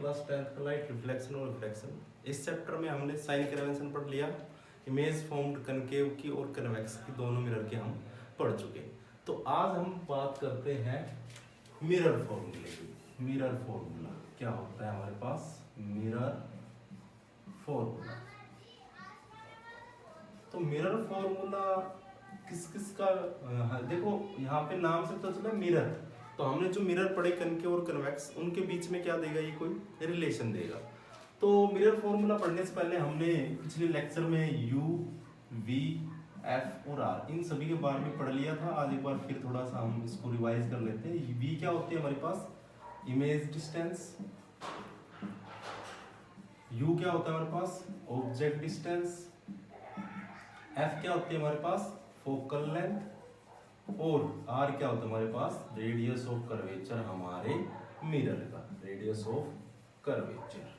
Class 10th का light reflection और refraction. इस चैप्टर में हमने साइन कन्वेंशन पढ़ लिया, इमेज फॉर्म्ड कनकेव की और कन्वेक्स की दोनों मिरर के हम पढ़ चुके। तो आज हम बात करते हैं मिरर फॉर्मूले की। मिरर फॉर्मूला क्या होता है हमारे पास? Mirror formula. तो मिरर फॉर्मूला किस किस का देखो यहाँ पे नाम से तो चला मिरर, तो हमने जो मिरर पढ़े कनकेव और कन्वेक्स, उनके बीच में क्या देगा? ये कोई रिलेशन देगा। तो मिरर फॉर्मूला पढ़ने से पहले हमने पिछले लेक्चर में यू, वी, एफ और आर इन सभी के बारे में पढ़ लिया था। आज एक बार फिर थोड़ा सा हम इसको रिवाइज कर लेते हैं। वी क्या होती है हमारे पास? Image distance. यू क्या होता है हमारे पास? Object distance. एफ क्या होती है हमारे पास? Focal length. और आर क्या होता है हमारे पास? रेडियस ऑफ कर्वेचर हमारे मिरर का, रेडियस ऑफ कर्वेचर।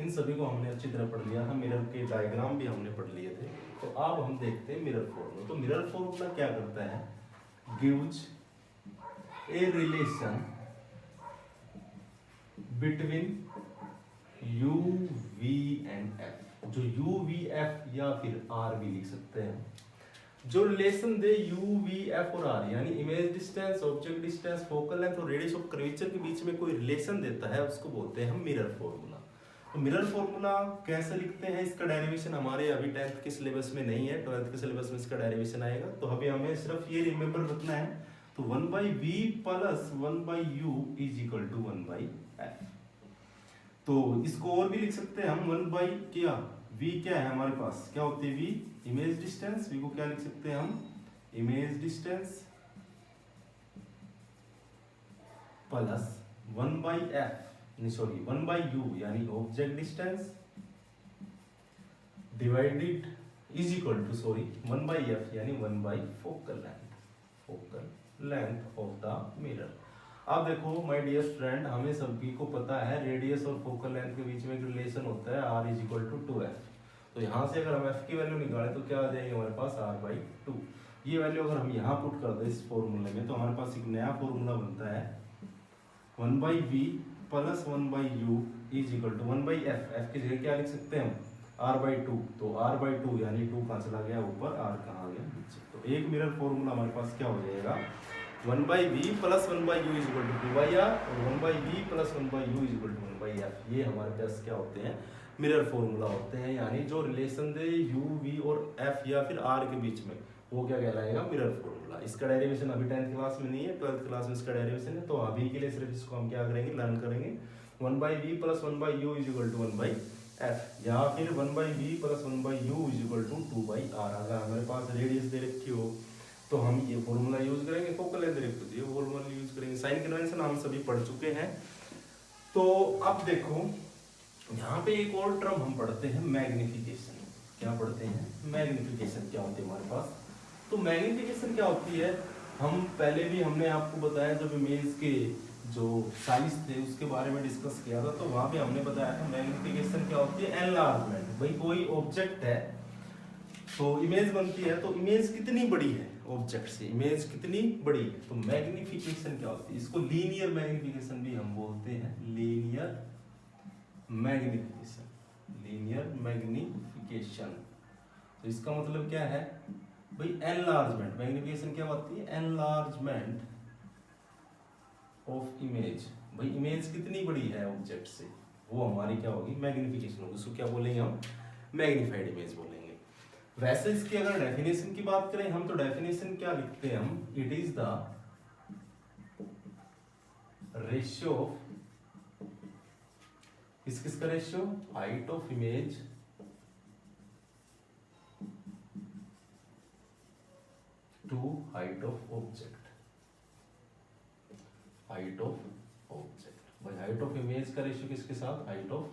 इन सभी को हमने अच्छी तरह पढ़ लिया था, मिरर के डायग्राम भी हमने पढ़ लिए थे। तो अब हम देखते हैं मिरर फॉर्मूला। तो मिरर फॉर्मूला क्या करता है? Gives a relation between u, v and f. जो यू, वी, एफ या फिर आर भी लिख सकते हैं, जो रिलेशन दे यू, वी, एफ और आर, यानी image distance, object distance, focal length और रेडियस ऑफ कर्वेचर के बीच में कोई रिलेशन देता है, उसको बोलते हैं हम मिरर फॉर्मूला। तो मिरर फॉर्मूला कैसे लिखते हैं? इसका डेरिवेशन हमारे अभी 10th के सिलेबस में नहीं है, 12th के सिलेबस में इसका डेरिवेशन आएगा। तो अभी हमें सिर्फ ये रिमेंबर रखना है। तो 1/v plus 1/u is equal to 1/f। तो इसको और भी लिख सकते हैं हम 1 क्या, v क्या है हमारे पास? क्या होती है v? Image distance. v को क्या लिख सकते हैं हम? Image distance plus 1/f, sorry 1/u यानी object distance divided is equal to 1/f यानी 1/फोकल length, focal length of the mirror. अब देखो माय डियर स्टूडेंट, हमें सभी को पता है रेडियस और फोकल लेंथ के बीच में एक रिलेशन होता है r is equal to 2f। तो यहाँ से अगर हम f की वैल्यू निकालें तो क्या आ जाएगी हमारे पास? r/2। ये वैल्यू अगर हम यहाँ पुट कर दें इस फॉर्मूले में, तो हमारे पास एक नया फॉर्मूला बनता है 1/v plus 1/u is equal to 1/f। f की जगह क्या लिख सकते हैं हम? r/2। तो r/2 यानी 2 कहाँ चला गया ऊपर, r कहाँ आ गया नीचे। तो एक मिरर फॉर्मूला हमारे पास क्या हो जाएगा? 1/v plus 1/u is equal to 2/r और 1/v plus 1/u is equal to 1/f। ये हमारे पास क्या होते हैं? मिरर फॉर्मूला होते हैं, यानी जो रिलेशन दे u, v और f या फिर r के बीच में, वो क्या कहलाएगा? Mirror formula. इसका डेरिवेशन अभी 10th क्लास में नहीं है, 12th क्लास में इसका डेरिवेशन है। तो अभी के लिए सिर्फ इसको हम क्या करेंगे? लर्न करेंगे। 1/v plus 1/u is equal to 1/f या फिर 1/v plus 1/u is equal to 2/r। अगर हमारे पास रेडियस दे रखी हो तो हम ये फॉर्मूला यूज करेंगे, फोकल लेंथ दे रखी हो ये फॉर्मूला यूज करेंगे। साइन कन्वेंशन हम सभी पढ़ चुके हैं। तो अब देखो यहाँ पे एक और टर्म हम पढ़ते हैं, मैग्निफिकेशन। क्या पढ़ते हैं? मैग्निफिकेशन क्या होती है हमारे पास? तो मैग्निफिकेशन क्या होती है? हम पहले भी हमने आपको बताया, जब इमेज के जो साइज थे उसके बारे में डिस्कस किया था, तो वहां पे हमने बताया था मैग्निफिकेशन क्या होती है? एनलार्जमेंट। भाई कोई ऑब्जेक्ट है तो इमेज बनती है, तो इमेज कितनी बड़ी है ऑब्जेक्ट से, इमेज कितनी बड़ी है। तो मैग्निफिकेशन क्या होती है? इसको लीनियर मैग्निफिकेशन भी हम बोलते हैं, लीनियर मैग्निफिकेशन, लीनियर मैग्निफिकेशन। तो इसका मतलब क्या है भाई? एनलार्जमेंट। मैग्निफिकेशन क्या होती है? Enlargement of image. भाई इमेज कितनी बड़ी है ऑब्जेक्ट से, वो हमारी क्या होगी? मैग्निफिकेशन होगी। उसको क्या बोलेंगे हम? मैग्निफाइड इमेज बोलेंगे। वैसे इसकी अगर डेफिनेशन की बात करें हम, तो डेफिनेशन क्या लिखते हैं हम? It is the ratio of, किसका ratio? Height of image to height of object. Height of object, भाई हाइट ऑफ इमेज का रेशियो किसके साथ? हाइट ऑफ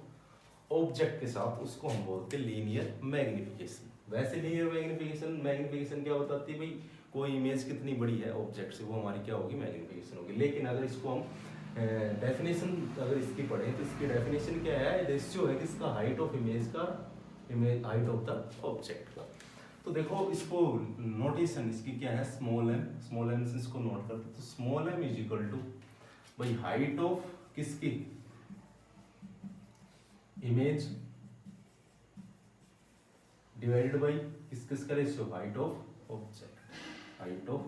ऑब्जेक्ट के साथ। उसको हम बोलते हैं लीनियर मैग्निफिकेशन। वैसे लीनियर मैग्निफिकेशन क्या बताती है भाई? कोई इमेज कितनी बड़ी है ऑब्जेक्ट से, वो हमारी क्या होगी? मैग्निफिकेशन होगी। लेकिन अगर इसको हम डेफिनेशन अगर इसकी पढ़ें तो इसकी डेफिनेशन क्या है? रेशियो है किसका? हाइट ऑफ इमेज का, image height of the object का। तो देखो इसको नोटेशन इसकी क्या है? Small M. स्मॉल एम से इसको नोट करते, तो small m is equal to भाई हाइट ऑफ किसकी? इमेज डिवाइडेड बाई किसका ratio, height of object, height of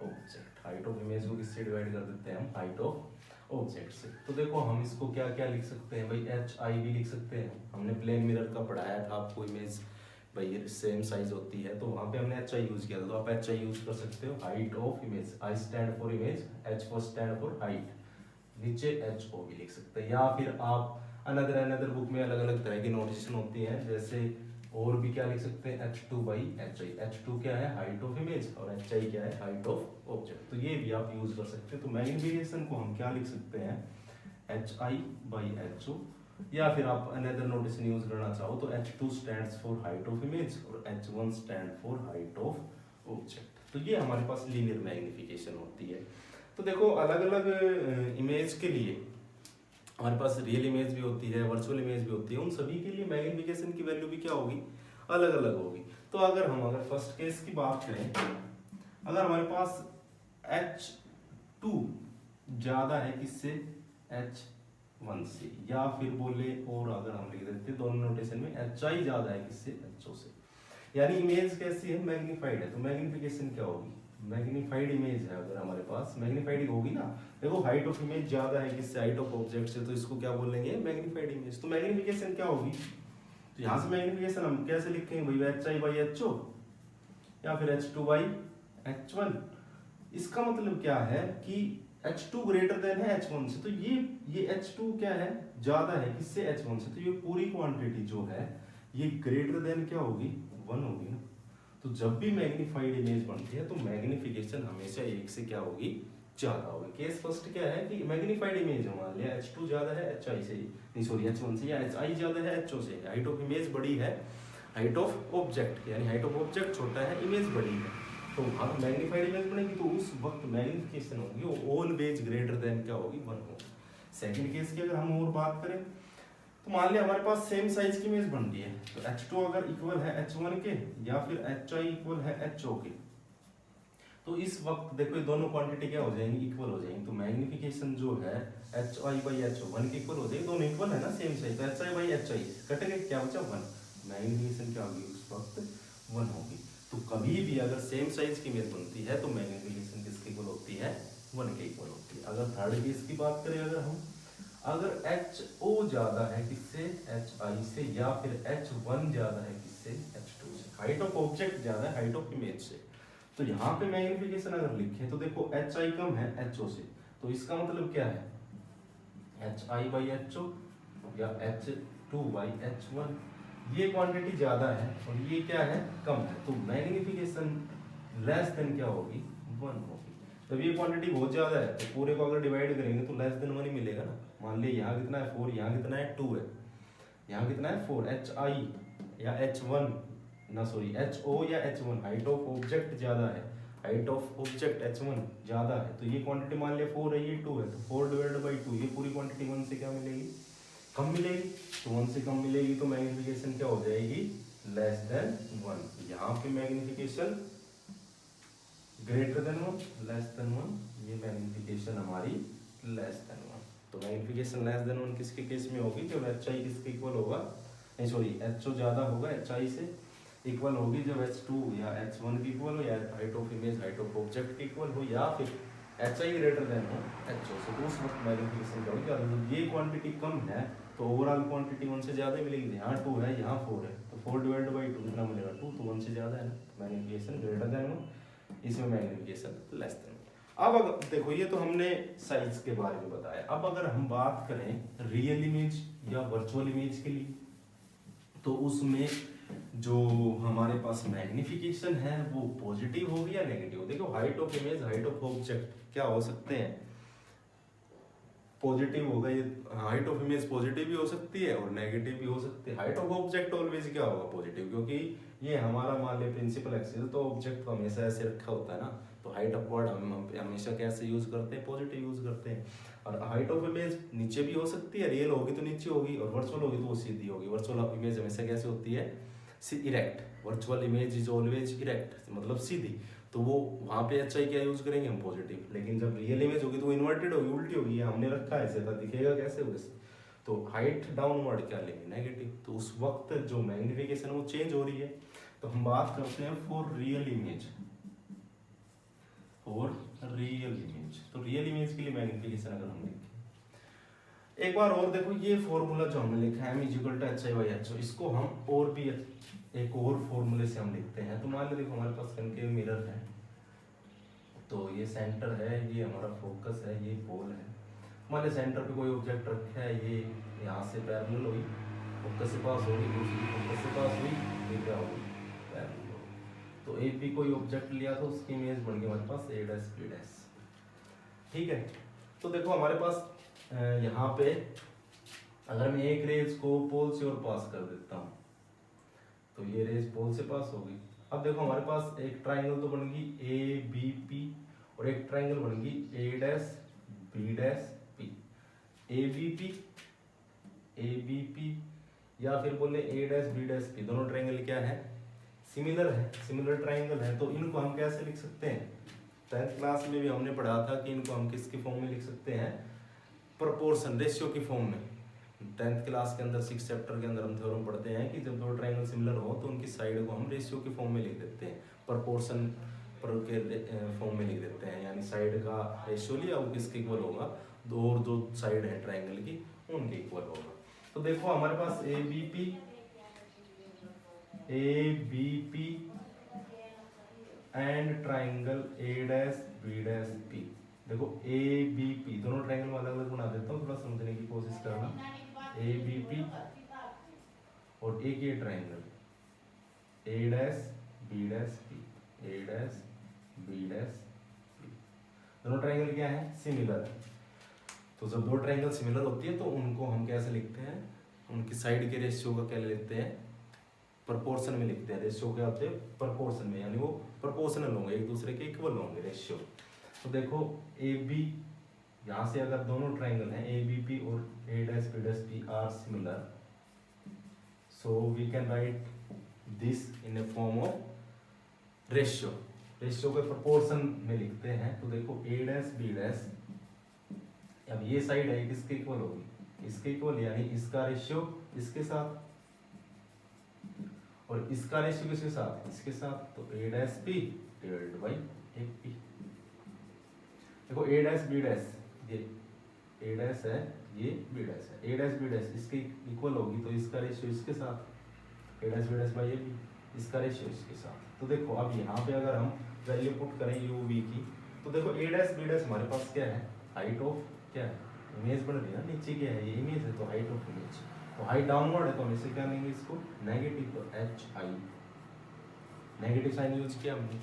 object, height of image को किससे डिवाइड कर देते हैं हम, हाइट ऑफ ऑब्जेक्ट से। तो देखो हम इसको क्या क्या लिख सकते हैं भाई, एच आई भी लिख सकते हैं, हमने प्लेन मिरर का पढ़ाया था आपको, इमेज भाई सेम साइज होती है तो वहां पे हमने एच आई यूज किया था, तो आप एच आई यूज कर सकते हो, height of image, I stand for image, H for stand for height, नीचे एच ओ भी लिख सकते हैं। या फिर आप अनदर बुक में अलग अलग तरह की नोटेशन होती है, जैसे और भी क्या लिख सकते हैं, H two by H I, H two क्या है, हाइट ऑफ इमेज, और एच आई क्या है, हाइट ऑफ ऑब्जेक्ट, तो ये भी आप यूज कर सकते हैं। तो मैग्निफिकेशन को हम क्या लिख सकते हैं, h i by h o, या फिर आप अनदर नोटेशन यूज करना चाहो तो H2 stands for height of image और H1 stand for height of object. तो ये हमारे पास लीनियर मैग्निफिकेशन होती है। तो देखो अलग अलग इमेज के लिए हमारे पास रियल इमेज भी होती है, वर्चुअल इमेज भी होती है, उन सभी के लिए मैग्निफिकेशन की वैल्यू भी क्या होगी, अलग अलग होगी। तो अगर फर्स्ट केस की बात करें, अगर हमारे पास H2 ज्यादा है किससे, H1 से, या फिर बोले और अगर हम लिख देते हैं दोनों नोटेशन में HI ज्यादा है किससे, HO से, यानी इमेज कैसी है, मैग्नीफाइड है, तो मैग्निफिकेशन क्या होगी, मैग्नीफाइड इमेज है अगर हमारे पास, मैग्नीफाइड होगी ना। देखो हाइट ऑफ इमेज ज्यादा है किससे, हाइट ऑफ ऑब्जेक्ट से, तो इसको क्या बोलेंगे, मैग्नीफाइड इमेज। तो मैग्निफिकेशन क्या होगी, तो यहाँ से मैग्निफिकेशन हम कैसे लिखेंगे भाई, HI बाई HO या फिर H2 बाई H1। इसका मतलब क्या है कि H2 ग्रेटर देन है H1 से, तो ये H2 क्या है, ज्यादा है किससे, H1 से, तो ये पूरी क्वांटिटी जो है ये ग्रेटर देन क्या होगी, 1 होगी ना। तो जब भी मैग्नीफाइड इमेज बनती है तो मैग्निफिकेशन हमेशा एक से क्या होगी, ज्यादा होगी। केस फर्स्ट क्या है कि मैग्नीफाइड इमेज मान लिया H2 ज्यादा है HI से, नहीं सॉरी H1 से, या HI ज्यादा है HO से, हाइट ऑफ इमेज बड़ी है हाइट ऑफ ऑब्जेक्ट, यानी हाइट ऑफ ऑब्जेक्ट छोटा है, इमेज बड़ी है, तो वहां मैग्नीफाइड इमेज बनेगी, तो उस वक्त मैग्निफिकेशन होगी वो ऑलवेज ग्रेटर देन क्या होगी, 1 होगी। सेकंड केस की अगर हम और बात करें, तो मान लिया हमारे पास सेम साइज की इमेज बन रही है, तो H2 अगर इक्वल है H1 के या फिर HI इक्वल है HO के, तो इस वक्त देखो ये दोनों क्वांटिटी क्या हो जाएंगी, इक्वल हो जाएंगी, तो मैग्निफिकेशन जो है HI बाई HO 1 के इक्वल हो जाएगी, दोनों इक्वल है ना सेम साइज, तो HI बाई HI कट गए, क्या बचा 1, मैग्निफिकेशन क्या होगी उस वक्त 1 होगी। तो कभी भी अगर सेम साइज की इमेज बनती है तो मैग्निफिकेशन किसके इक्वल होती है, 1 के इक्वल होती है। अगर थर्ड केस की बात करें, अगर HO ज्यादा है किससे, HI से, या फिर H1 ज्यादा है किससे, H2 से, हाइट ऑफ ऑब्जेक्ट ज्यादा है हाइट ऑफ इमेज से, तो यहाँ पे मैग्निफिकेशन अगर लिखे तो देखो HI कम है HO से, तो इसका मतलब क्या है, HI बाई HO या H2 बाई H1, ये क्वांटिटी ज्यादा है और ये क्या है, कम है, तो मैग्निफिकेशन लेस देन क्या होगी, 1 होगी। जब ये क्वांटिटी बहुत ज्यादा है तो पूरे को अगर डिवाइड करेंगे तो लेस देन 1 ही मिलेगा ना। मान लीजिए यहाँ कितना है 4, यहाँ कितना है 2 है, यहाँ कितना है 4, HI या H1 ना सॉरी HO या H1, हाइट ऑफ ऑब्जेक्ट ज्यादा है, हाइट ऑफ ऑब्जेक्ट H1 ज्यादा है, तो ये क्वांटिटी मान लिया 4 है, ये 2 है, तो 4 डिवाइडेड बाई 2, ये पूरी क्वांटिटी 1 से क्या मिलेगी, कम मिलेगी, तो 1 से कम मिलेगी, तो मैग्निफिकेशन क्या हो जाएगी, लेस देन 1। यहाँ पे magnification greater than 1, less than 1, ये मैग्निफिकेशन हमारी लेस देन 1। तो मैग्निफिकेशन लेस देन 1 किसके केस में होगी, जब HI किसके इक्वल होगा, नहीं सॉरी HO ज्यादा होगा HI से, इक्वल होगी जब H2 या H1 की इक्वल हो, या height of image height of object की इक्वल हो, या फिर HI ग्रेटर देन हो HO से, तो उस वक्त मैग्निफिकेशन क्या होगी, अगर ये क्वांटिटी कम है तो ओवरऑल क्वांटिटी 1 से ज्यादा मिलेगी, यहाँ 2 है यहाँ 4 है, तो 4 डिवाइडेड बाई 2 कितना मिलेगा 2, तो 1 से ज्यादा है ना, मैग्निफिकेशन ग्रेटर देन 1, इसमें मैग्निफिकेशन लेस देन। अब अगर देखो ये तो हमने साइज के बारे में बताया, अब अगर हम बात करें रियल इमेज या वर्चुअल इमेज के लिए, तो उसमें जो हमारे पास मैग्निफिकेशन है वो पॉजिटिव होगी या नेगेटिव। देखो height of image height of object क्या हो सकते हैं, पॉजिटिव होगा, ये हाइट ऑफ इमेज पॉजिटिव भी हो सकती है और नेगेटिव भी हो सकती है। हाइट ऑफ ऑब्जेक्ट ऑलवेज क्या होगा, पॉजिटिव, क्योंकि ये हमारा मान ले प्रिंसिपल एक्सिस, तो ऑब्जेक्ट को हमेशा ऐसे रखा होता है ना, तो हाइट अपवर्ड हम हमेशा कैसे यूज करते हैं, पॉजिटिव यूज करते हैं। और हाइट ऑफ इमेज नीचे भी हो सकती है, रियल होगी तो नीचे होगी, और वर्चुअल होगी तो वो सीधी होगी। वर्चुअल इमेज हमेशा कैसे होती है, erect, virtual image is always erect, मतलब सीधी, तो वो वहाँ पे HI क्या यूज करेंगे हम, पॉजिटिव। लेकिन जब रियल इमेज होगी तो वो इन्वर्टेड होगी, उल्टी होगी, हमने रखा है ऐसे, दिखेगा कैसे वैसे, तो हाइट डाउनवर्ड क्या लेंगे, नेगेटिव। तो उस वक्त जो मैग्निफिकेशन वो चेंज हो रही है। तो हम बात करते हैं for real image, for real image. तो रियल इमेज के लिए मैग्निफिकेशन अगर हम लिखें, एक बार और देखो ये फॉर्मूला जो हमने लिखा है m equal to h i by h, इसको हम और भी एक और फॉर्मूले से हम लिखते हैं। तो मान लो देखो हमारे पास कनकेव मिरर है, तो ये सेंटर है, ये हमारा फोकस है, ये पोल है। मान लो सेंटर पे कोई ऑब्जेक्ट रखा है, ये यहाँ से पैरेलल हुई, फोकस से पास होगी, दूसरी फोकस से पास हुई, ये क्या होगी, पैरेलल होगी। तो ए पी कोई ऑब्जेक्ट लिया तो उसकी इमेज बन गई हमारे पास ए डैश बी डैश। ठीक है, तो देखो हमारे पास यहाँ पे अगर मैं एक रेज को पोल से और पास कर देता हूँ, तो ये रेज पोल से पास होगी। अब देखो हमारे पास एक ट्राइंगल तो बन गई ए बी पी, और एक ट्राइंगल बन गई A dash B dash P. A B P या फिर बोले A dash B dash P, दोनों ट्राइंगल क्या है, सिमिलर है, सिमिलर ट्राइंगल है। तो इनको हम कैसे लिख सकते हैं, 10th क्लास में भी हमने पढ़ा था कि इनको हम किसके फॉर्म में लिख सकते हैं, प्रोपोर्शन, रेशियो की फॉर्म में। 10th क्लास के अंदर 6 चैप्टर के अंदर हम थ्योरम पढ़ते हैं कि जब दो ट्राइंगल सिमिलर हो तो उनकी साइड को हम रेशियो की फॉर्म में लिख देते हैं, प्रोपोर्शन के फॉर्म में लिख देते हैं। यानी साइड का रेशियो लिया, वो किसके इक्वल होगा, दो और दो साइड है ट्राइंगल की उनके इक्वल होगा। तो देखो हमारे पास A B P and triangle A dash B dash P. देखो ए बी पी दोनों ट्राइंगल में अलग अलग बना देता हूँ, थोड़ा समझने की कोशिश करना। ए बी पी और एक ये triangle A dash B dash P, a dash B dash P, दोनों ट्राइंगल क्या है, सिमिलर। तो जब दो ट्राइंगल सिमिलर होती है तो उनको हम कैसे लिखते हैं, उनकी साइड के रेशियो का क्या लिखते हैं, प्रोपोर्शन में लिखते हैं। रेशियो क्या होते हैं, प्रोपोर्शन में, यानी वो प्रोपोर्शनल होंगे, एक दूसरे के इक्वल होंगे रेशियो। तो देखो ए बी, यहाँ से अगर दोनों ट्राइंगल हैं ए बी पी और A dash B dash P are similar, so we can write this in a form of ratio. Ratio के प्रोपोर्शन में लिखते हैं। तो देखो ए डैश बी डैश, अब ये साइड है किसके इक्वल होगी, इसके इक्वल, यानी इसका रेशियो इसके साथ और इसका रेशियो किसके साथ, इसके साथ। तो A dash P divided by A P. देखो ए डैश बी डैश, ये ए डैश है, ये बी डैश है, ए डैश बी डैश इसके इक्वल होगी, तो इसका रेशियो इसके साथ, A dash B dash by A B, इसका रेशियो इसके साथ। तो देखो अब यहाँ पे अगर हम वैल्यू पुट करें यू वी की, तो देखो ए डैश बी डैश हमारे पास क्या है, हाइट ऑफ क्या है, इमेज बन रही है ना, नीचे क्या है, ये इमेज है, तो हाइट ऑफ इमेज। तो हाइट डाउनवर्ड है तो हम इसे क्या लेंगे, इसको नेगेटिव, तो h i, negative sign use किया हमने।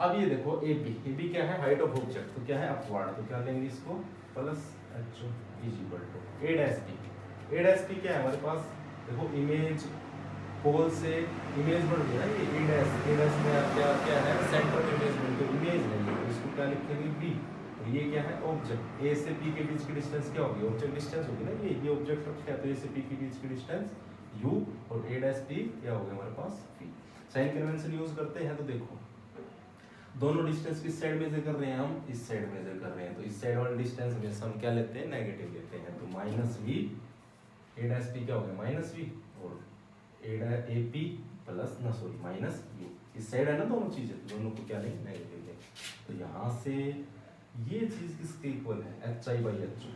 अब ये देखो ए बी क्या है, हाइट ऑफ ऑब्जेक्ट, तो क्या है अपवर्ड, तो क्या लेंगे इसको, plus h is equal to a dash P. A dash p क्या है हमारे पास, देखो इमेज पोल से इमेज बन रही है ना, ये ए डैश में क्या क्या है, सेंटर में इमेज बन, तो इमेज है ये, तो इसको क्या लिखेंगे बी। और ये क्या है, ऑब्जेक्ट, ए से पी के बीच की डिस्टेंस क्या होगी, ऑब्जेक्ट डिस्टेंस होगी ना, ये ऑब्जेक्ट रखा है, तो ए से पी के बीच की डिस्टेंस u, और ए डैश पी क्या हो गया हमारे पास p। साइन कन्वेंशन यूज करते हैं, तो देखो दोनों डिस्टेंस किस साइड मेजर कर रहे हैं, हम इस साइड मेजर कर रहे हैं, तो इस साइड वाले डिस्टेंस में हम क्या लेते हैं, नेगेटिव लेते हैं। तो minus v, a dash p क्या हो गया, माइनस वी, और ए पी प्लस ना सॉरी माइनस यू, इस साइड है ना दोनों चीजें, दोनों को क्या लेंगे, नेगेटिव लेंगे। तो यहाँ से ये चीज किसके इक्वल है, एच आई बाई एच।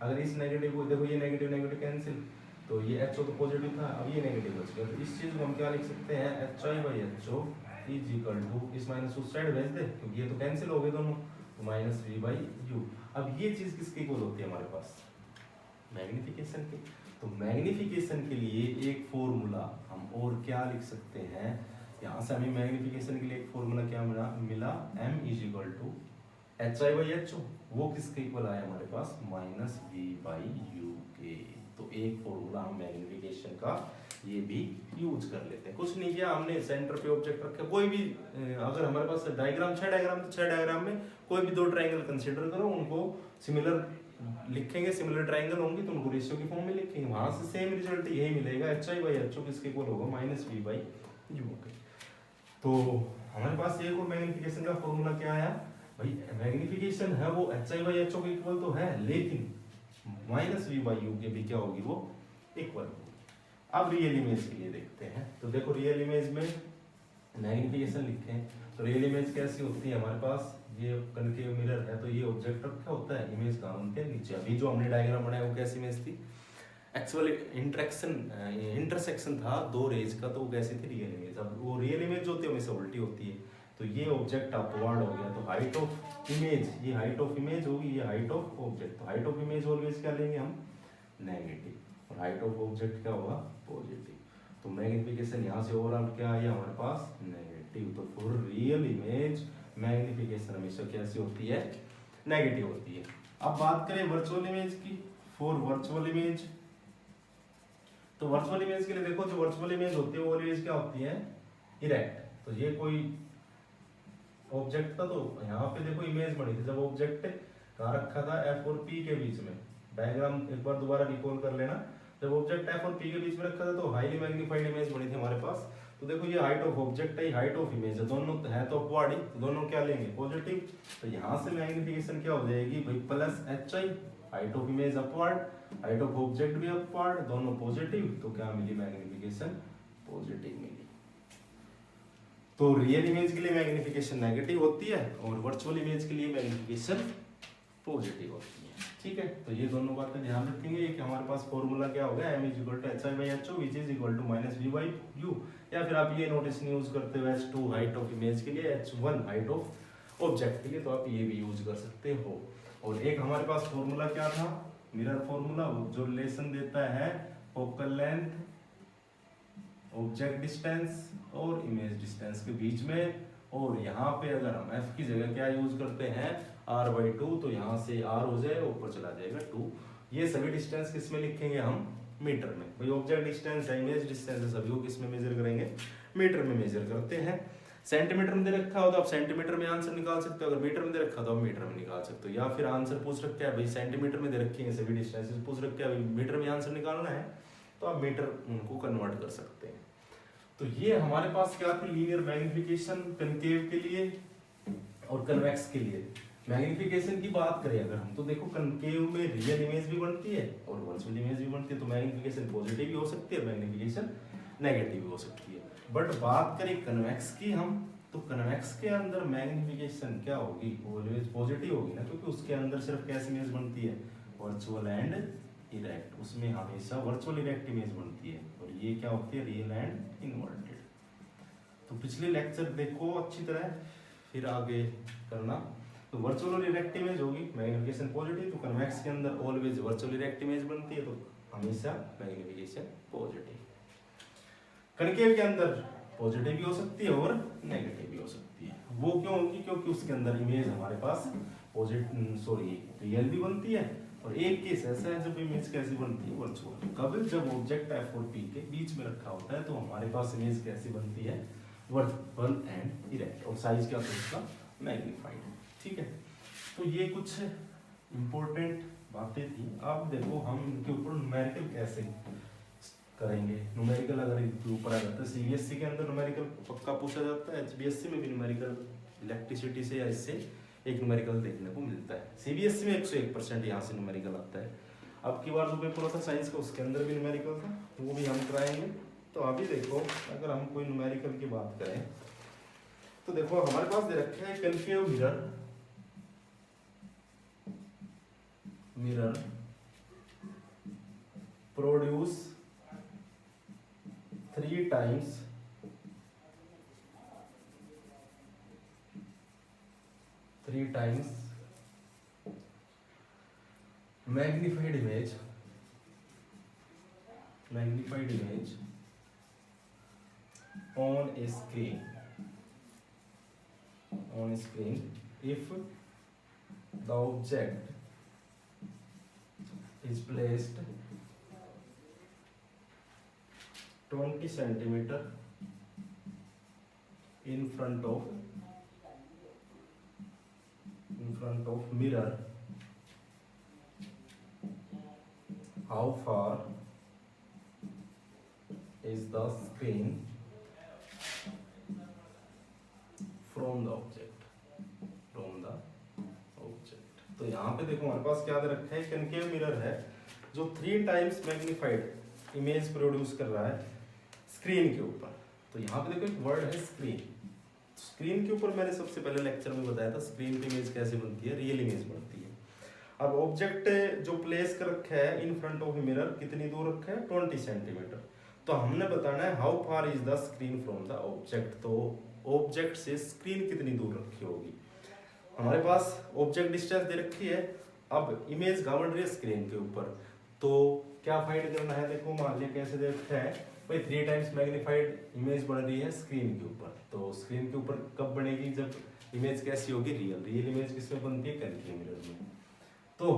अगर इस नेगेटिव को देखो, ये नेगेटिव नेगेटिव कैंसिल, तो ये एच ओ तो पॉजिटिव था, अब ये नेगेटिव बच गया, तो इस चीज को हम क्या लिख सकते हैं, h i by h o is equal to, इस माइनस उस साइड भेज दे क्योंकि ये तो कैंसिल हो गए दोनों, तो माइनस वी बाई यू। अब ये चीज किसके इक्वल होती है हमारे पास, मैग्निफिकेशन की। तो मैग्निफिकेशन के लिए एक फॉर्मूला हम और क्या लिख सकते हैं, यहाँ से हमें मैग्निफिकेशन के लिए एक फॉर्मूला क्या मिला, m is equal to h i by h o, वो किसके इक्वल आया हमारे पास, माइनस वी बाई यू के। तो एक फॉर्मूला हम मैग्निफिकेशन का ये भी यूज कर लेते हैं। कुछ नहीं किया हमने, सेंटर पे ऑब्जेक्ट रखा, कोई भी अगर हमारे पास डायग्राम 6 डायग्राम, तो 6 डायग्राम में कोई भी 2 ट्राइंगल कंसीडर करो, उनको सिमिलर लिखेंगे, सिमिलर ट्राइंगल होंगे तो उनको रेशियो की फॉर्म में लिखेंगे, वहां से सेम रिजल्ट यही मिलेगा, h i by h o किसके इक्वल होगा, माइनस वी बाई यू के। तो हमारे पास एक और मैग्निफिकेशन का फॉर्मूला क्या आया भाई, मैग्निफिकेशन है वो h i by h o के इक्वल तो है, लेकिन माइनस वी बाई यू के भी क्या होगी, वो इक्वल होगी। अब रियल इमेज के लिए देखते हैं। तो देखो रियल इमेज में मैग्निफिकेशन लिखे हैं, तो रियल इमेज कैसी होती है, हमारे पास ये कनकेव मिरर है, तो ये ऑब्जेक्ट क्या होता है, इमेज कहाँ बनते हैं, नीचे। अभी जो हमने डायग्राम बनाया वो कैसी इमेज थी, एक्चुअल इंटरसेक्शन था दो रेज का, तो वो कैसी थी, रियल इमेज। अब वो रियल इमेज जो होती है हमेशा उल्टी होती है, तो ये ऑब्जेक्ट अपवर्ड हो गया, तो हाइट ऑफ इमेज, ये हाइट ऑफ इमेज होगी, ये हाइट ऑफ ऑब्जेक्ट। तो हाइट ऑफ इमेज ऑलवेज क्या लेंगे हम, नेगेटिव, और हाइट ऑफ ऑब्जेक्ट क्या होगा, पॉजिटिव। तो मैग्निफिकेशन यहाँ से ओवरऑल क्या आया हमारे पास, नेगेटिव। तो फॉर रियल इमेज मैग्निफिकेशन हमेशा कैसी होती है, नेगेटिव होती है। अब बात करें वर्चुअल इमेज की, फॉर वर्चुअल इमेज, तो वर्चुअल इमेज के लिए देखो, जो वर्चुअल इमेज होती है वो इमेज क्या होती है, इरेक्ट। तो ये कोई ऑब्जेक्ट था, तो यहाँ पे देखो इमेज बनी थी, जब ऑब्जेक्ट कहाँ रखा था, एफ और पी के बीच में। डायग्राम एक बार दोबारा रिकॉल कर लेना, जब ऑब्जेक्ट एफ और पी के बीच में रखा था तो हाईली मैग्नीफाइड इमेज बनी थी हमारे पास। तो देखो ये हाइट ऑफ ऑब्जेक्ट है, हाइट ऑफ इमेज है, दोनों है तो अपवर्ड ही, तो दोनों क्या लेंगे, पॉजिटिव। तो यहाँ से मैग्निफिकेशन क्या हो जाएगी भाई, plus H I, height of image upward, height of object भी अपवर्ड, दोनों पॉजिटिव, तो क्या मिली, मैग्निफिकेशन पॉजिटिव मिली। तो रियल इमेज के लिए मैग्निफिकेशन नेगेटिव होती है और वर्चुअल इमेज के लिए मैग्निफिकेशन पॉजिटिव होती है। ठीक है, तो ये दोनों बातें ध्यान रखेंगे कि हमारे पास फॉर्मूला क्या होगा, m is equal to h i by h o which is equal to minus v by u, या फिर आप ये नोटेशन यूज करते हो h2 हाइट ऑफ इमेज के लिए, h1 हाइट ऑफ ऑब्जेक्ट के लिए, तो आप ये भी यूज कर सकते हो। और एक हमारे पास फॉर्मूला क्या था, मिरर फॉर्मूला, जो रिलेशन देता है फोकल लेंथ, ऑब्जेक्ट डिस्टेंस और इमेज डिस्टेंस के बीच में। और यहाँ पे अगर हम f की जगह क्या यूज करते हैं, r/2, तो यहाँ से r हो जाएगा, ऊपर चला जाएगा 2। ये सभी डिस्टेंस किस में लिखेंगे हम, मीटर में। भाई ऑब्जेक्ट डिस्टेंस है, इमेज डिस्टेंस है, सभी को किस में मेजर करेंगे, मीटर में मेजर करते हैं। सेंटीमीटर में दे रखा हो तो आप सेंटीमीटर में आंसर निकाल सकते हो, अगर मीटर में दे रखा हो तो आप मीटर में निकाल सकते हो। या फिर आंसर पूछ रखते हैं भाई सेंटीमीटर में दे रखे हैं सभी डिस्टेंसेस, पूछ रखते हैं भाई मीटर में आंसर निकालना है, तो आप मीटर उनको कन्वर्ट कर सकते हैं। तो ये हमारे पास क्या थी, लीनियर मैग्निफिकेशन कनकेव के लिए और कन्वेक्स के लिए। मैग्निफिकेशन की बात करें अगर हम, तो देखो कनकेव में रियल इमेज भी बनती है और वर्चुअल इमेज भी बनती है, तो मैग्निफिकेशन पॉजिटिव भी हो सकती है, मैग्निफिकेशन नेगेटिव भी हो सकती है। बट बात करें कन्वेक्स की हम, तो कन्वेक्स के अंदर मैग्निफिकेशन क्या होगी, ऑलवेज पॉजिटिव होगी ना, क्योंकि उसके अंदर सिर्फ कैसी इमेज बनती है, वर्चुअल एंड इरेक्ट, उसमें हमेशा वर्चुअल इरेक्ट इमेज बनती है, और ये क्या होती है, रियल एंड इन्वर्टेड। तो पिछले लेक्चर देखो अच्छी तरह, फिर आगे करना। तो वर्चुअल और इरेक्ट इमेज होगी, मैग्निफिकेशन पॉजिटिव, तो कन्वेक्स के अंदर ऑलवेज वर्चुअल इरेक्ट इमेज बनती है, तो हमेशा मैग्निफिकेशन पॉजिटिव। कनकेव के अंदर पॉजिटिव भी हो सकती है और नेगेटिव भी हो सकती है। वो क्यों होगी, क्योंकि उसके अंदर इमेज हमारे पास रियल भी बनती है, और एक केस ऐसा है जब इमेज कैसी बनती है, वर्चुअल। कब, जब ऑब्जेक्ट एफ और पी के बीच में रखा होता है, तो हमारे पास इमेज कैसी बनती है, वर्चुअल एंड इरेक्ट, और साइज क्या, तो उसका मैग्नीफाइड। ठीक है, तो ये कुछ इंपॉर्टेंट बातें थी। अब देखो हम इनके ऊपर न्यूमेरिकल कैसे करेंगे। न्यूमेरिकल अगर इनके ऊपर आ जाता है, सीबीएसई के अंदर न्यूमेरिकल पक्का पूछा जाता है, एचबीएसई में भी न्यूमेरिकल इलेक्ट्रिसिटी से या इससे एक न्यूमेरिकल देखने को मिलता है। सीबीएसई में 101% यहाँ से न्यूमेरिकल आता है। अब की बार जो पेपर था साइंस का, उसके अंदर भी न्यूमेरिकल था, वो भी हम कराएंगे। तो अभी देखो अगर हम कोई न्यूमेरिकल की बात करें, तो देखो हमारे पास दे रखे हैं concave mirror produce 3 times magnified image on a screen if the object is placed 20 centimeter in front of mirror. How far is the screen from the object? तो यहाँ पे देखो हमारे पास क्या दे रखा है, कनकेव मिरर है जो 3 टाइम्स मैग्नीफाइड इमेज प्रोड्यूस कर रहा है स्क्रीन के ऊपर। तो यहाँ पे देखो एक वर्ड है स्क्रीन। स्क्रीन के ऊपर मैंने सबसे पहले लेक्चर में बताया था स्क्रीन की इमेज कैसे बनती है, रियल इमेज बनती है। अब ऑब्जेक्ट जो प्लेस कर रखा है इन फ्रंट ऑफ मिरर कितनी दूर रखा है, 20 सेंटीमीटर। तो हमने बताना है how far is the screen from the object. तो ऑब्जेक्ट से स्क्रीन कितनी दूर रखी होगी, हमारे पास ऑब्जेक्ट डिस्टेंस दे रखी है। अब इमेज कहाँ बन रही है, स्क्रीन के ऊपर। तो क्या फाइंड करना है, देखो मान लिया कैसे दे रखा है भाई 3 टाइम्स मैग्नीफाइड इमेज बन रही है स्क्रीन के ऊपर। तो स्क्रीन के ऊपर कब बनेगी, जब इमेज कैसी होगी, रियल। रियल इमेज किसमें बनती है, कनकेव मिरर में। तो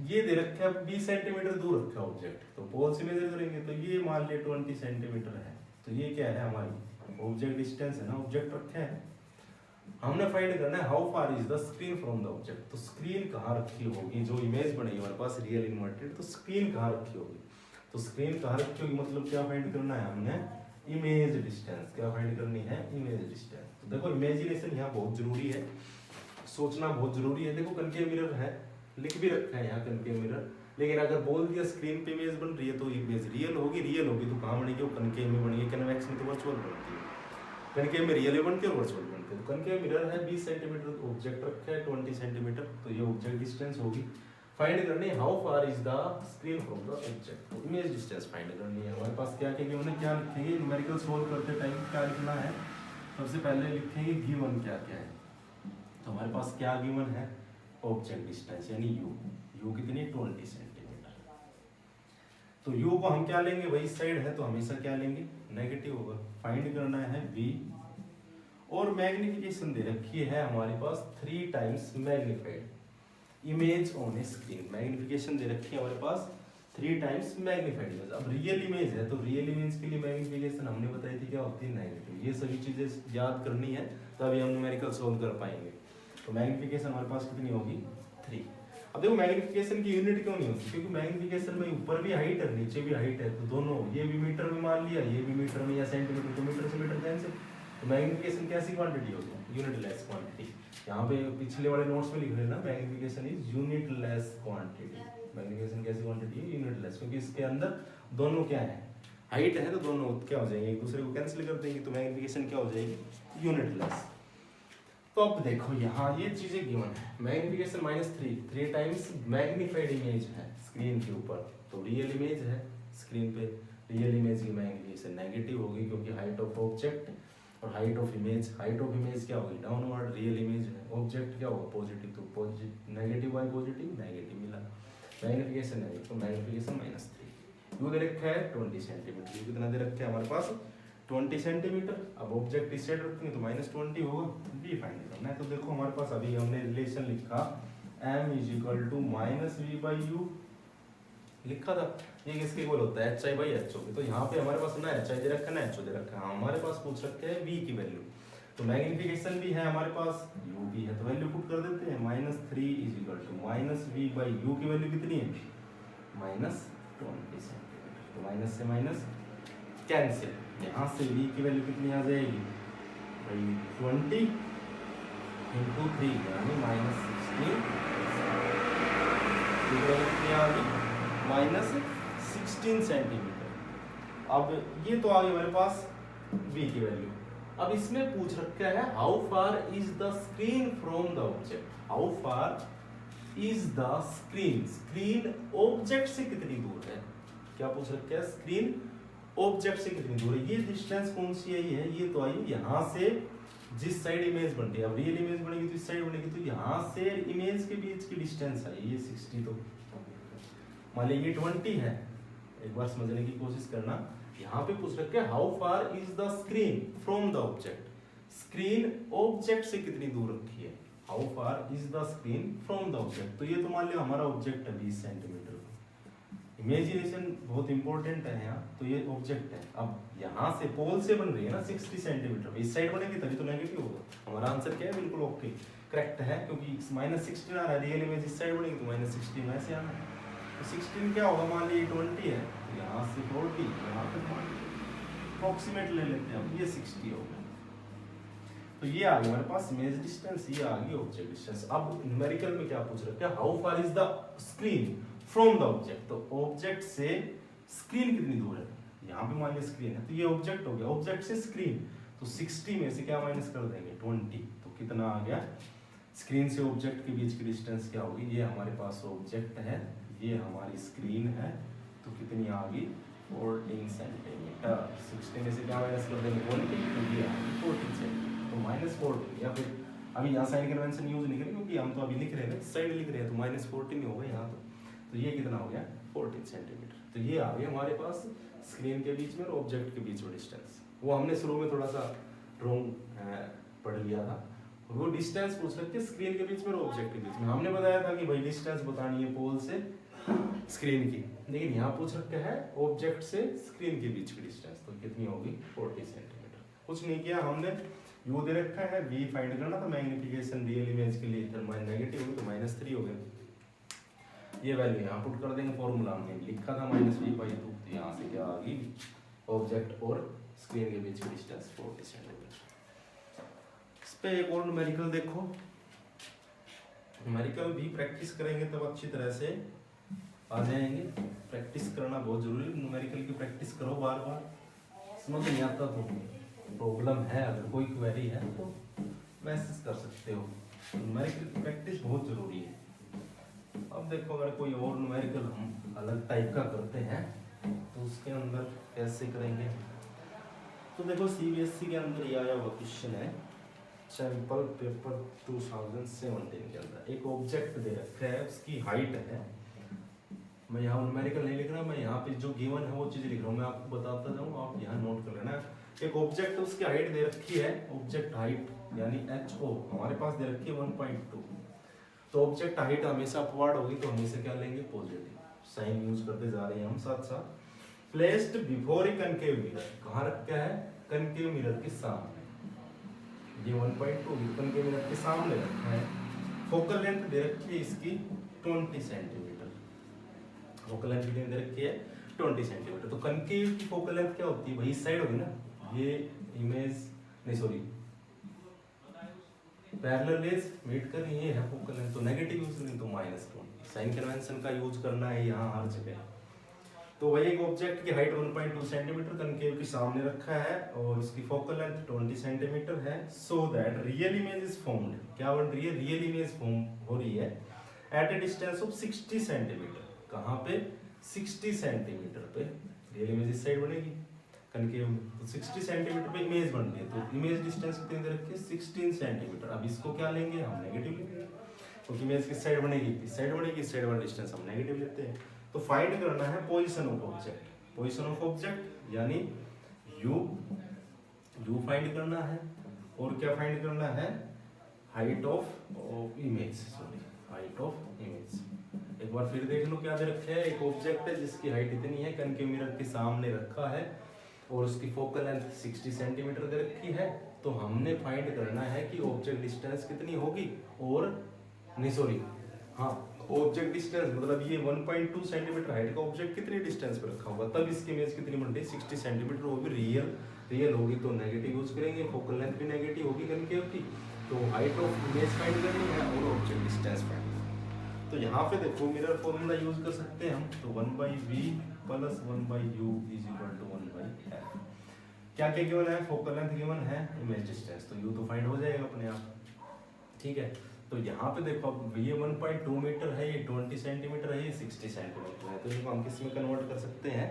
ये दे रखा है 20 सेंटीमीटर दूर रखा है ऑब्जेक्ट। तो पोल से मेजर करेंगे तो ये मान लिया 20 सेंटीमीटर है। तो ये क्या है, हमारी ऑब्जेक्ट डिस्टेंस है ना, ऑब्जेक्ट रखा है। हमने फाइंड करना है how far is the screen from the object. तो स्क्रीन कहाँ रखी होगी, जो इमेज बनेगी हमारे पास रियल इन्वर्टेड, तो स्क्रीन कहाँ रखी होगी। तो स्क्रीन कहाँ रखी होगी मतलब क्या फाइंड करना है हमने, इमेज डिस्टेंस। क्या फाइंड करनी है, इमेज डिस्टेंस। तो देखो इमेजिनेशन यहाँ बहुत जरूरी है, सोचना बहुत जरूरी है। देखो कनकेव मिरर है, लिख भी रखा है यहाँ कनकेव मिरर, लेकिन अगर बोल दिया स्क्रीन पे इमेज बन रही है तो इमेज रियल होगी। रियल होगी तो कहाँ बनेगी, वो कनकेव में बनेगी। कन्वेक्स में तो वर्चुअल बनती है, कनकेव में रियल बनती है और वर्चुअल बनती है। तो कनकेव मिरर है 20 सेंटीमीटर, ऑब्जेक्ट रखा है 20 सेंटीमीटर। तो ये ऑब्जेक्ट डिस्टेंस होगी। फाइंड करनी है how far is the screen from the object. तो इमेज डिस्टेंस फाइंड करनी है। हमारे पास क्या क्या गिवन है, क्या लिखेंगे, न्यूमेरिकल सोल्व करते टाइम क्या लिखना है, सबसे पहले लिखेंगे गिवन क्या क्या है। तो हमारे पास क्या गिवन है, ऑब्जेक्ट डिस्टेंस यानी यू कितनी, 20 सेंटीमीटर। तो यू को हम क्या लेंगे, वही साइड है तो हमेशा क्या लेंगे, नेगेटिव होगा। फाइंड करना है v, और मैग्निफिकेशन दे रखी है हमारे पास 3 times magnified image on a screen. Magnification दे रखी है हमारे पास 3 टाइम्स मैग्नीफाइड इमेज। अब रियल इमेज है तो रियल इमेज के लिए मैग्निफिकेशन हमने बताई थी क्या होती है, नेगेटिव। ये सभी चीजें याद करनी है तभी हम न्यूमेरिकल सोल्व कर पाएंगे। तो मैग्निफिकेशन हमारे पास कितनी होगी, 3। अब देखो मैग्निफिकेशन की यूनिट क्यों नहीं होती, क्योंकि मैग्निफिकेशन में ऊपर भी हाइट है नीचे भी हाइट है। तो दोनों, ये भी मीटर में मान लिया, ये भी मीटर में या सेंटीमीटर, तो मीटर से मीटर कैंसिल। तो मैग्निफिकेशन कैसी क्वांटिटी होगी, यूनिट लेस क्वांटिटी। यहाँ पे पिछले वाले नोट्स में लिख रहे हैं ना, magnification is unit less quantity. Magnification कैसी क्वांटिटी है, यूनिट लेस, क्योंकि इसके अंदर दोनों क्या है, हाइट है। तो दोनों क्या हो जाएंगे, एक दूसरे को कैंसिल कर देंगे। तो मैग्निफिकेशन क्या हो जाएगी, यूनिट लेस। तो अब देखो यहाँ ये चीजें गिवन है, मैग्निफिकेशन -3 टाइम्स मैग्नीफाइड इमेज है स्क्रीन के ऊपर। तो रियल इमेज है स्क्रीन पे, रियल इमेज की मैग्निफिकेशन नेगेटिव होगी क्योंकि हाइट ऑफ ऑब्जेक्ट और हाइट ऑफ इमेज क्या होगी, डाउनवर्ड। रियल इमेज है, ऑब्जेक्ट क्या होगा, पॉजिटिव। तो positive negative bye positive, negative मिला। मैग्निफिकेशन नेगेटिव, तो मैग्निफिकेशन -3। यू दे रखा है 20 सेंटीमीटर। यू कितना दे रखा है हमारे पास, 20 सेंटीमीटर। अब ऑब्जेक्ट इस साइड रखेंगे तो -20 होगा, v फाइंड करना है। तो देखो हमारे पास अभी हमने रिलेशन लिखा m = -v/u लिखा था। ये किसके इक्वल होता है, hi/ho के। तो यहाँ पे हमारे पास ना hi दे रखा है ना ho दे रखा है। हमारे पास पूछ रखे है v की वैल्यू। तो मैग्निफिकेशन भी है हमारे पास, u भी है, तो वैल्यू पुट कर देते हैं। -3 = -v/u की वैल्यू कितनी है, -20 सेंटीमीटर। तो माइनस से माइनस कैंसिल, यहाँ से v की वैल्यू कितनी आ जाएगी भाई, 20 × 3 यानी -16। कितनी आ गई, -16 सेंटीमीटर। अब ये तो आ गई हमारे पास v की वैल्यू। अब इसमें पूछ रखा है how far is the screen from the object. How far is the screen object से कितनी दूर है। क्या पूछ रखा है, स्क्रीन ऑब्जेक्ट से कितनी दूर है। ये डिस्टेंस कौन सी आई है, ये तो आई यहाँ से जिस साइड इमेज बनती है। अब रियल इमेज बनेगी तो इस साइड बनेगी, तो यहाँ से इमेज के बीच की डिस्टेंस आई ये 60। तो मान लीजिए ये 20 है, एक बार समझने की कोशिश करना। यहाँ पे पूछ रखे how far is the screen from the object. Screen object से कितनी दूर रखी है, how far is the screen from the object. तो ये तो मान लिया हमारा ऑब्जेक्ट है 20 सेंटीमीटर। इमेजिनेशन बहुत इंपॉर्टेंट है यहाँ। तो ये ऑब्जेक्ट है, अब यहाँ से पोल से बन रही है ना 60 सेंटीमीटर, इस साइड बनेगी तभी तो नेगेटिव होगा। हमारा आंसर क्या है, बिल्कुल ओके करेक्ट है, क्योंकि -16 आ रहा है, रियल इमेज इस साइड बनेगी तो -16 ऐसे आना है। तो 16 क्या होगा, मान लीजिए 20 है तो यहाँ से 40, यहाँ पे अप्रोक्सीमेट ले लेते हैं, अब ये 60 होगा। तो ये आ गया हमारे पास इमेज डिस्टेंस, ये आ गई ऑब्जेक्ट डिस्टेंस। अब न्यूमेरिकल में क्या पूछ रखा है, how far is the screen from the object. तो ऑब्जेक्ट से स्क्रीन कितनी दूर है, यहाँ पे मान लिया स्क्रीन है, तो ये ऑब्जेक्ट हो गया, ऑब्जेक्ट से स्क्रीन, तो 60 में से क्या माइनस कर देंगे 20, तो कितना आ गया, स्क्रीन से ऑब्जेक्ट के बीच की डिस्टेंस क्या होगी, ये हमारे पास ऑब्जेक्ट है, ये हमारी स्क्रीन है, तो कितनी आ गई 14 सेंटीमीटर। 60 में से क्या माइनस कर देंगे 20, तो ये आ गई 14 सेंटीमीटर, तो -14, या फिर अभी यहाँ साइन कन्वेंशन यूज नहीं करेंगे क्योंकि हम तो अभी लिख रहे हैं, साइड लिख रहे हैं, तो -14 ही होगा यहाँ तो ये कितना हो गया 14 सेंटीमीटर। तो ये आ गया हमारे पास स्क्रीन के बीच में और ऑब्जेक्ट के बीच में डिस्टेंस। वो हमने शुरू में थोड़ा सा रॉन्ग पढ़ लिया था, वो डिस्टेंस पूछ रखे स्क्रीन के बीच में और ऑब्जेक्ट के बीच में। हमने बताया था कि भाई डिस्टेंस बतानी है पोल से स्क्रीन की, लेकिन यहाँ पूछ रखा है ऑब्जेक्ट से स्क्रीन के बीच की डिस्टेंस, तो कितनी होगी 40 सेंटीमीटर। कुछ नहीं किया हमने, यू दे रखा है, वी फाइंड करना था, मैग्निफिकेशन रियल इमेज के लिए इधर नेगेटिव होगी तो -3 हो गया, ये वैल्यू यहाँ पुट कर देंगे, फॉर्मूला हमने लिखा था -v/2, तो यहाँ से क्या आ गई ऑब्जेक्ट और स्क्रीन के बीच की डिस्टेंस 40 सेंटीमीटर। इस पे एक और न्यूमेरिकल देखो, न्यूमेरिकल भी प्रैक्टिस करेंगे तब अच्छी तरह से आ जाएंगे, प्रैक्टिस करना बहुत जरूरी है, न्यूमेरिकल की प्रैक्टिस करो बार बार, समझ नहीं आता तो प्रॉब्लम है, अगर कोई क्वेरी है तो मैसेज कर सकते हो, न्यूमेरिकल की प्रैक्टिस बहुत जरूरी है। अब देखो अगर कोई और न्यूमेरिकल हम अलग टाइप का करते हैं तो उसके अंदर कैसे करेंगे, तो देखो सीबीएसई के अंदर ये आया हुआ क्वेश्चन है, सैंपल पेपर 2017 के अंदर एक ऑब्जेक्ट दे रखा है, उसकी हाइट है, मैं यहाँ न्यूमेरिकल नहीं लिख रहा, मैं यहाँ पे जो गिवन है वो चीज़ लिख रहा हूँ, मैं आपको बताता जाऊँ, आप यहाँ नोट कर लेना। एक ऑब्जेक्ट उसकी हाइट दे रखी है, ऑब्जेक्ट हाइट यानी HO हमारे पास दे रखी है 1.2, तो ऑब्जेक्ट हाइट हमेशा अपवर्ड होगी तो हमेशा क्या लेंगे पॉजिटिव, साइन यूज करते जा रहे हैं हम साथ साथ। Placed before A concave mirror, कहाँ रखा है कनकेव मिरर के सामने, ये 1.2 कनकेव मिरर के सामने रखा है। फोकल लेंथ दे रखी है इसकी 20 सेंटीमीटर, फोकल लेंथ कितनी दे रखी है 20 सेंटीमीटर, तो कनकेव की फोकल लेंथ क्या होती है भाई, इस साइड होगी ना, ये इमेज नहीं सॉरी पैरेलल रेज मीट कर रही है फोकल लेंथ, तो नेगेटिव यूज करें तो -20, साइन कन्वेंशन का यूज करना है यहाँ हर जगह। तो वही एक ऑब्जेक्ट की हाइट 1.2 सेंटीमीटर कनकेव के सामने रखा है और इसकी फोकल लेंथ 20 सेंटीमीटर है, so that real image is formed, क्या बन रही है रियल इमेज फॉर्म हो रही है at a distance of 60 centimetre, कहाँ पे 60 सेंटीमीटर पे रियल इमेज इस साइड बनेगी कनकेव में, तो 60 सेंटीमीटर पे इमेज बन रही है, तो इमेज डिस्टेंस कितनी दे रखी है 16 सेंटीमीटर। अब इसको क्या लेंगे हम नेगेटिव लेंगे, क्योंकि इमेज किस साइड बनेगी इस साइड बनेगी, इस साइड वाला डिस्टेंस हम नेगेटिव लेते हैं। तो फाइंड करना है position of object, position of object यानी यू फाइंड करना है, और क्या फाइंड करना है height of image, sorry height of image. एक बार फिर देख लो क्या दे रखा है, एक ऑब्जेक्ट है जिसकी हाइट इतनी है, कनकेव मिरर के सामने रखा है और उसकी फोकल लेंथ 60 सेंटीमीटर दे रखी है, तो हमने फाइंड करना है कि ऑब्जेक्ट डिस्टेंस कितनी होगी, और नहीं सॉरी हाँ ऑब्जेक्ट डिस्टेंस मतलब ये 1.2 सेंटीमीटर हाइट का ऑब्जेक्ट कितनी डिस्टेंस पे रखा होगा, तब इसकी इमेज कितनी बन रही है 60 सेंटीमीटर होगी, रियल होगी तो नेगेटिव यूज करेंगे, फोकल लेंथ भी नेगेटिव होगी कनकेव की, तो हाइट ऑफ इमेज फाइंड करनी है और ऑब्जेक्ट डिस्टेंस फाइंड। तो यहाँ पे देखो मिरर फॉर्मूला यूज कर सकते हैं हम, तो 1/v plus 1/u is equal to 1/f। क्या क्या गिवन है, फोकल लेंथ गिवन है, इमेज डिस्टेंस, तो u तो फाइंड हो जाएगा अपने आप, ठीक है। तो यहाँ पे देखो अब ये 1.2 मीटर है, ये 20 सेंटीमीटर है, ये 60 सेंटीमीटर है, तो इनको हम किस में कन्वर्ट कर सकते हैं।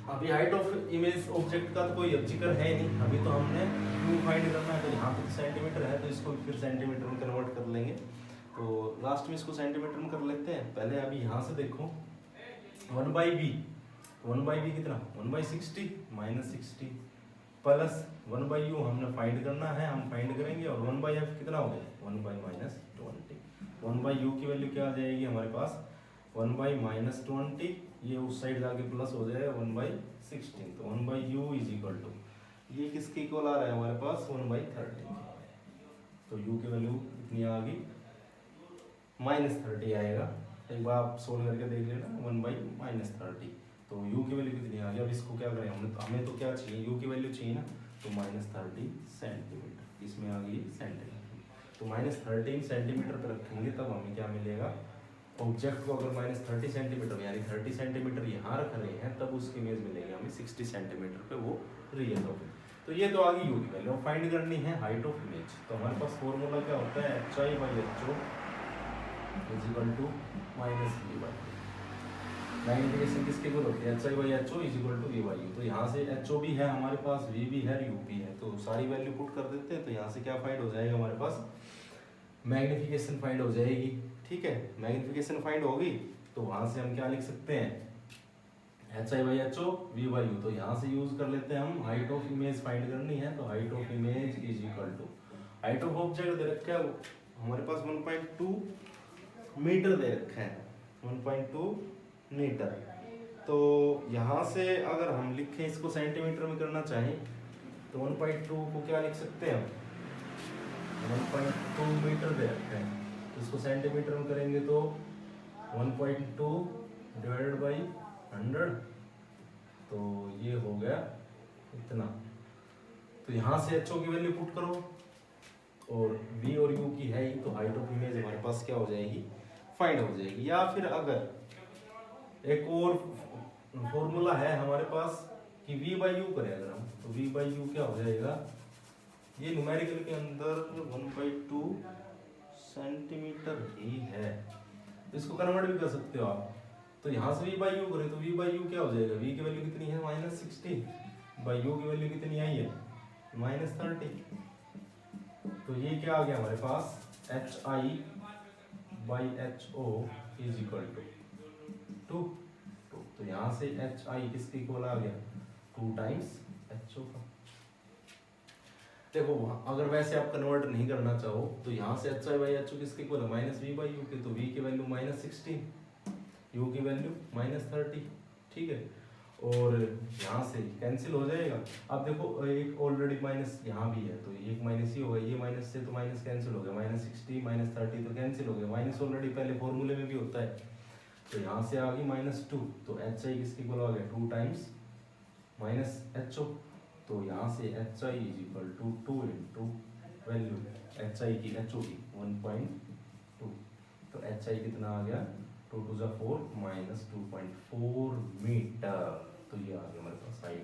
अभी हाइट ऑफ इमेज ऑब्जेक्ट का तो कोई जिक्र है नहीं, अभी तो हमने u फाइंड करना है, तो यहाँ पे सेंटीमीटर है तो इसको फिर सेंटीमीटर में कन्वर्ट कर लेंगे, तो लास्ट में इसको सेंटीमीटर में कर लेते हैं। पहले अभी यहाँ से देखो 1/v कितना 1/60 -60 प्लस 1/u हमने फाइंड करना है, हम फाइंड करेंगे, और 1/f कितना हो गया 1/-20। 1/u की वैल्यू क्या आ जाएगी हमारे पास 1/-20, ये उस साइड जाके प्लस हो जाएगा 1/16, तो 1/u इज इक्वल टू ये किसके इक्वल आ रहा है हमारे पास 1/30, तो u की वैल्यू कितनी आ गई -30 आएगा, एक बार आप सोल्व करके देख लेना 1/-30, तो u की वैल्यू कितनी आ गई। अब इसको क्या करें हमें तो क्या चाहिए u की वैल्यू चाहिए ना, तो -13 सेंटीमीटर, इसमें आ गई सेंटीमीटर, तो -13 सेंटीमीटर पर रखेंगे तब हमें क्या मिलेगा, ऑब्जेक्ट को अगर -30 सेंटीमीटर यानी 30 सेंटीमीटर यहाँ रख रहे हैं तब उसकी इमेज मिलेगी हमें 60 सेंटीमीटर पे वो रियल होगी। तो ये तो आ गई यू की वैल्यू, फाइंड करनी है हाइट ऑफ इमेज। तो हमारे पास फॉर्मूला क्या होता है, HI/HO is equal to -V/U। Magnification किसके इक्वल होती है, HI/HO is equal to V/U। तो यहाँ से HO भी है हमारे पास, V भी है, U भी है, तो सारी वैल्यू पुट कर देते हैं। तो यहाँ से क्या फाइंड हो जाएगा हमारे पास, मैग्नीफिकेशन फाइंड हो जाएगी। ठीक है, मैग्नीफिकेशन फाइंड होगी तो वहां से हम क्या लिख सकते हैं, HI/HO V/U। तो यहाँ से यूज कर लेते हैं हम, हाइट ऑफ इमेज फाइंड करनी है तो height of image is equal to height of object दे रखा है हमारे पास 1.2 मीटर दे रखा है, 1.2 मीटर। तो यहाँ से अगर हम लिखें इसको सेंटीमीटर में करना चाहें तो 1.2 को क्या लिख सकते हैं हम, 1.2 मीटर दे रखा है, इसको सेंटीमीटर में करेंगे तो 1.2 डिवाइडेड बाई 100, तो ये हो गया इतना। तो यहाँ से HO की वैल्यू पुट करो और V और U की है ही, तो हाइट ऑफ इमेज हमारे पास क्या हो जाएगी, फाइंड हो जाएगी। या फिर अगर एक और फॉर्मूला है हमारे पास कि V/U करें अगर हम, तो V/U क्या हो जाएगा, ये न्यूमेरिकल के अंदर 1/2 सेंटीमीटर ही है, इसको कन्वर्ट भी कर सकते हो आप। तो यहाँ से V/U करें तो V/U क्या हो जाएगा, V की वैल्यू कितनी है -16, U की वैल्यू कितनी आई है -30। तो ये क्या आ गया हमारे पास, HI/HO इज इक्वल टू 2। तो यहाँ से HI किसके इक्वल आ गया, 2 टाइम्स HO का। देखो अगर वैसे आप कन्वर्ट नहीं करना चाहो तो यहाँ से HI/HO किसके इक्वल है, -V/U के, तो V की वैल्यू -16, U की वैल्यू -30। ठीक है, और यहाँ से कैंसिल हो जाएगा। अब देखो एक ऑलरेडी माइनस यहाँ भी है तो एक माइनस ही होगा, ये माइनस से तो माइनस कैंसिल हो गया, -60 -30 तो कैंसिल हो गया, माइनस ऑलरेडी पहले फॉर्मूले में भी होता है। तो यहाँ से आ गई -2, तो HI किसके इक्वल आ गया, 2 टाइम्स -HO। तो यहाँ से HI is equal to 2 into value HI की, HO की 1.2, तो HI कितना आ गया, 2 2 4 -2.4 मीटर। तो ये आ गया हमारे पास हाइट।